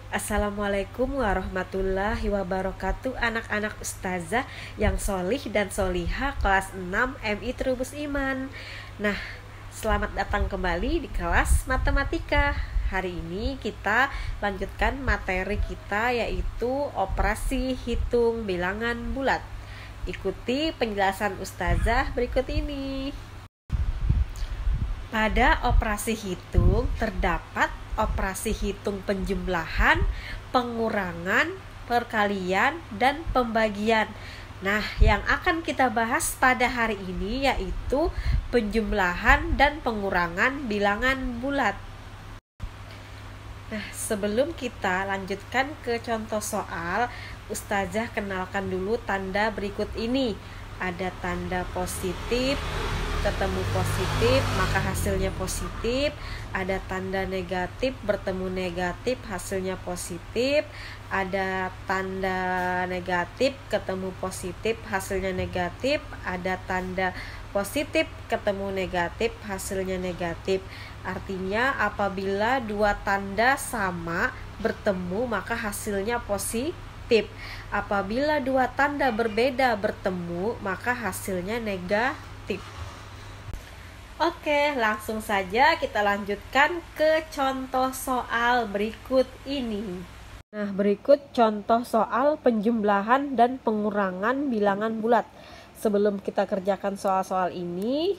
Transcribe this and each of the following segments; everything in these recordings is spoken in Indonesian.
Assalamualaikum warahmatullahi wabarakatuh, anak-anak ustazah yang solih dan soliha kelas 6 MI Trubus Iman. Nah, selamat datang kembali di kelas matematika. Hari ini kita lanjutkan materi kita, yaitu operasi hitung bilangan bulat. Ikuti penjelasan ustazah berikut ini. Pada operasi hitung terdapat operasi hitung penjumlahan, pengurangan, perkalian, dan pembagian. Nah, yang akan kita bahas pada hari ini yaitu penjumlahan dan pengurangan bilangan bulat. Nah, sebelum kita lanjutkan ke contoh soal, ustazah kenalkan dulu tanda berikut ini. Ada tanda positif, ketemu positif maka hasilnya positif. Ada tanda negatif, bertemu negatif hasilnya positif. Ada tanda negatif, ketemu positif hasilnya negatif. Ada tanda positif ketemu negatif hasilnya negatif. Artinya apabila dua tanda sama bertemu maka hasilnya positif. Apabila dua tanda berbeda bertemu maka hasilnya negatif. Oke, langsung saja kita lanjutkan ke contoh soal berikut ini. Nah, berikut contoh soal penjumlahan dan pengurangan bilangan bulat. Sebelum kita kerjakan soal-soal ini,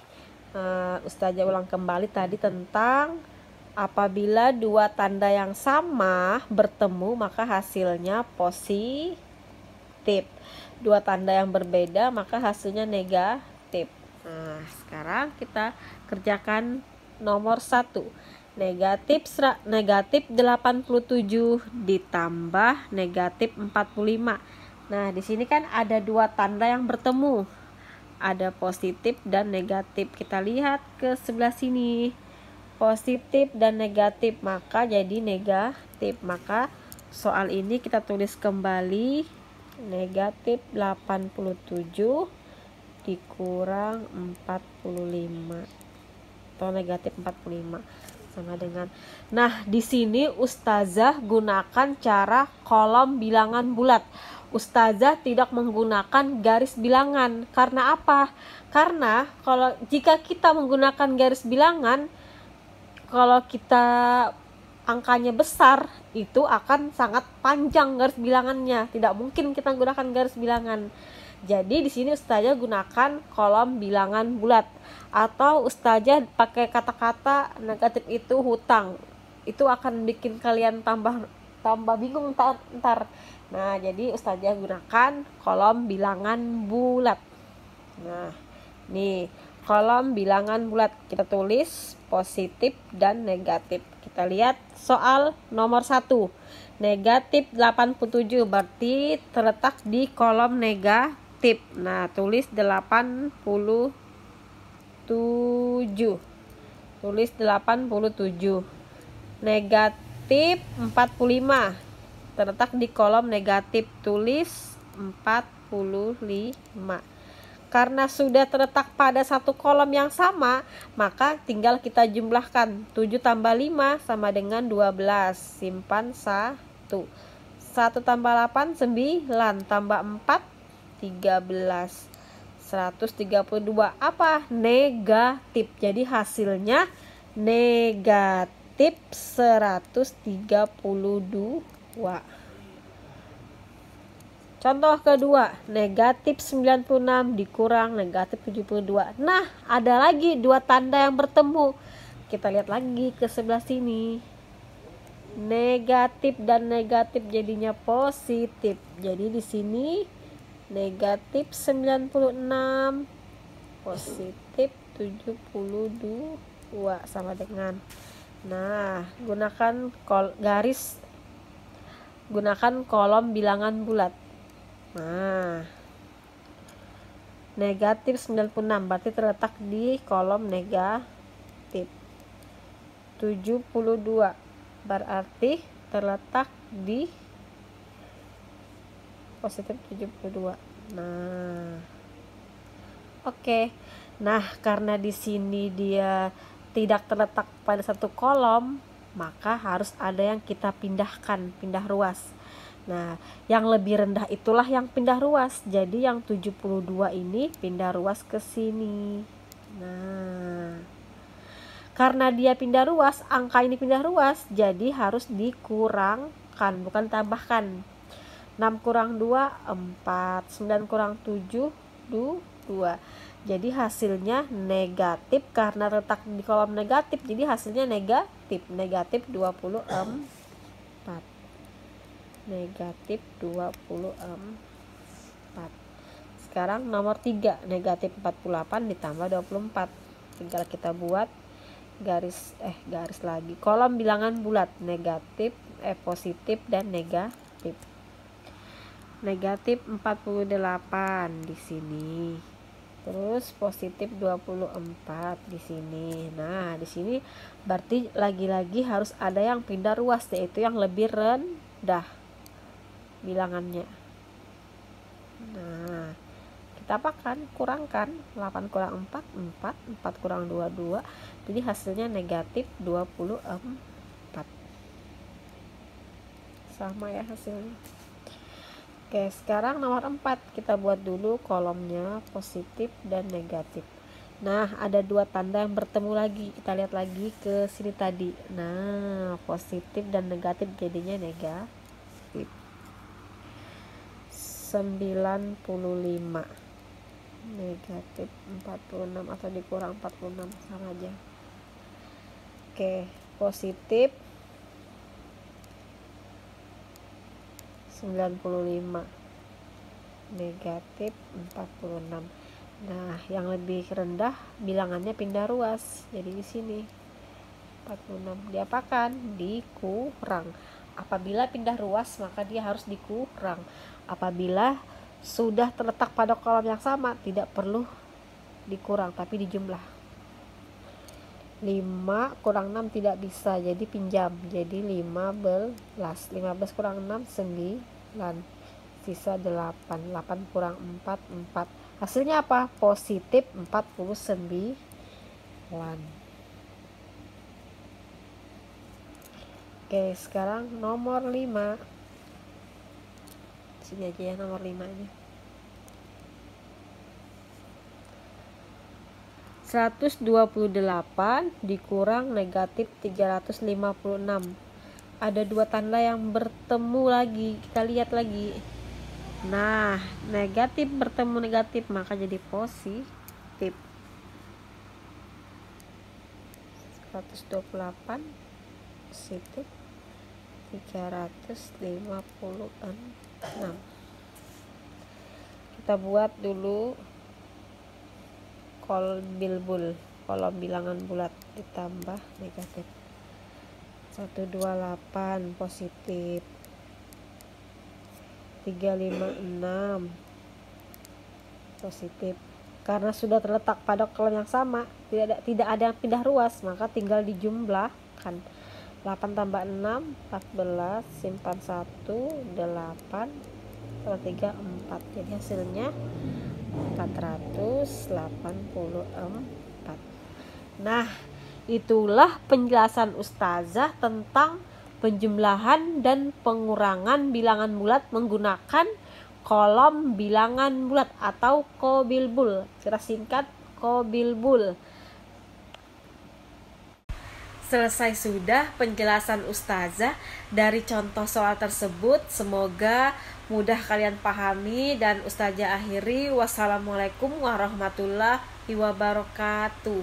ustazah ulang kembali tadi tentang apabila dua tanda yang sama bertemu maka hasilnya positif. Dua tanda yang berbeda maka hasilnya negatif. Nah, sekarang kita kerjakan nomor 1. Negatif 87 ditambah negatif 45. Nah, di sini kan ada dua tanda yang bertemu. Ada positif dan negatif. Kita lihat ke sebelah sini. Positif dan negatif, maka jadi negatif. Maka soal ini kita tulis kembali negatif 87 dikurang 45 atau negatif 45 sama dengan. Nah, di sini ustazah gunakan cara kolom bilangan bulat. Ustazah tidak menggunakan garis bilangan. Karena apa? Karena jika kita menggunakan garis bilangan, kalau kita angkanya besar, itu akan sangat panjang garis bilangannya. Tidak mungkin kita menggunakan garis bilangan. Jadi di sini ustazah gunakan kolom bilangan bulat, atau ustazah pakai kata-kata negatif itu hutang. Itu akan bikin kalian tambah bingung ntar. Nah, jadi ustazah gunakan kolom bilangan bulat. Nah, nih kolom bilangan bulat kita tulis positif dan negatif. Kita lihat soal nomor 1. Negatif 87 berarti terletak di kolom negatif. Nah, tulis 87. Tulis 87. Negatif 45 terletak di kolom negatif. Tulis 45. Karena sudah terletak pada satu kolom yang sama, maka tinggal kita jumlahkan. 7 tambah 5 sama dengan 12. Simpan 1. 1 tambah 8, 9. Tambah 4, 13. 132. Apa? Negatif. Jadi hasilnya negatif 132. Contoh kedua, negatif 96 dikurang negatif 72. Nah, ada lagi dua tanda yang bertemu. Kita lihat lagi ke sebelah sini. Negatif dan negatif jadinya positif. Jadi di sini negatif 96 positif 72 sama dengan. Nah, gunakan kolom bilangan bulat. Nah, negatif 96 berarti terletak di kolom negatif. 72 berarti terletak di positif 72. Nah, oke. Nah, karena di sini dia tidak terletak pada satu kolom, maka harus ada yang kita pindahkan, pindah ruas. Nah, yang lebih rendah itulah yang pindah ruas. Jadi yang 72 ini pindah ruas ke sini. Nah, karena dia pindah ruas, angka ini pindah ruas, jadi harus dikurangkan, bukan tambahkan. 6 kurang 2, 4. 9 kurang 7, 2. Jadi hasilnya negatif, karena letak di kolom negatif, jadi hasilnya negatif. Negatif 24. Negatif 24. Sekarang nomor 3, negatif 48 ditambah 24. Tinggal kita buat garis lagi, kolom bilangan bulat, negatif, positif dan negatif. Negatif 48 di sini, terus positif 24 di sini. Nah, di sini berarti lagi-lagi harus ada yang pindah ruas, yaitu yang lebih rendah bilangannya. Nah, kita apakan? Kurangkan 8 kurang 4, 4. 4 kurang 2, 2. Jadi hasilnya negatif 24. Sama ya hasilnya. Oke, sekarang nomor 4 kita buat dulu kolomnya positif dan negatif. Nah, ada dua tanda yang bertemu lagi. Kita lihat lagi ke sini tadi. Nah, positif dan negatif jadinya negatif. 95 negatif 46 atau dikurang 46 sama aja. Oke, positif 95 negatif 46. Nah, yang lebih rendah bilangannya pindah ruas. Jadi di sini 46 diapakan? Dikurang. Apabila pindah ruas maka dia harus dikurang. Apabila sudah terletak pada kolom yang sama tidak perlu dikurang tapi dijumlah. 5 kurang 6 tidak bisa, jadi pinjam, jadi 15 kurang 6 9, sisa 8 kurang 4 4. Hasilnya apa? Positif 49. Oke, sekarang nomor 5. Sini aja ya, nomor 5 nya. 128 dikurang negatif 356. Ada dua tanda yang bertemu lagi. Kita lihat lagi. Nah, negatif bertemu negatif maka jadi positif. 128 positif 356. Kita buat dulu kolom bilangan bulat ditambah negatif. 128 positif 356 positif. Karena sudah terletak pada kolom yang sama, tidak ada yang pindah ruas, maka tinggal dijumlahkan. 8 tambah 6 14, simpan 1 8 tambah 3 4. Jadi hasilnya 484. Nah, itulah penjelasan ustazah tentang penjumlahan dan pengurangan bilangan bulat menggunakan kolom bilangan bulat atau qabilbul. Kita singkat qabilbul. Selesai sudah penjelasan ustazah dari contoh soal tersebut. Semoga mudah kalian pahami dan ustazah akhiri. Wassalamualaikum warahmatullahi wabarakatuh.